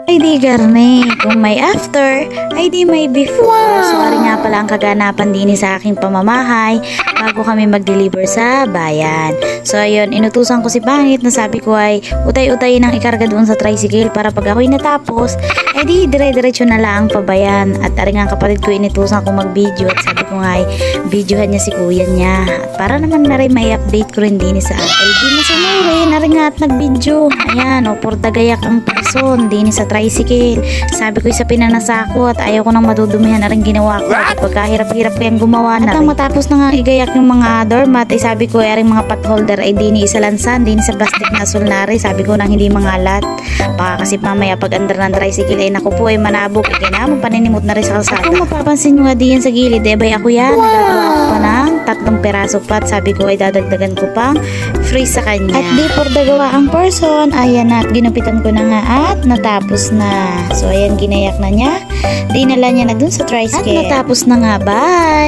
Ay di garne, kung may after, ay di may before. Wow! So ari nga pala ang kaganapan din sa aking pamamahay bago kami mag-deliver sa bayan. So ayun, inutusan ko si Pangit na sabi ko ay utay-utay nang ikarga doon sa tricycle para pag ako'y natapos, ay di dire-diretso na lang pabayan. At ari nga kapatid ko inutusan ko mag-video at sabi ko nga ay videohan niya si kuya niya. At para naman na rin may update ko rin din sa ay di masunurin, ari nga at nag-video. Ayan, o portagayak ang person din sa tricycle. Sabi ko isa pinanasako at ayaw ko nang madudumihan na rin ginawa ko. At pagkahirap-hirap kayang gumawa na rin. At matapos na nga igayak yung mga doormat, ay sabi ko ay mga pot holder ay dini isa lansan, dini sa plastic na sulnari. Sabi ko nang hindi mangalat. Baka kasi mamaya pag under ng tricycle ay naku po ay manabog. Ay kailangan paninimot na rin sa kalsada. Kung mapapansin nyo nga diyan sa gilid, bay ako yan. Wow! Nagagawa ko pa ng 3 peraso pat. Sabi ko ay dadagdagan ko pang free sa kanya. At di por dagawa ang person, ayan na, ginupitan ko na nga at natapos na. So ayan, ginayak na niya. Dinala niya na dun sa tricycle. At natapos na nga, bye!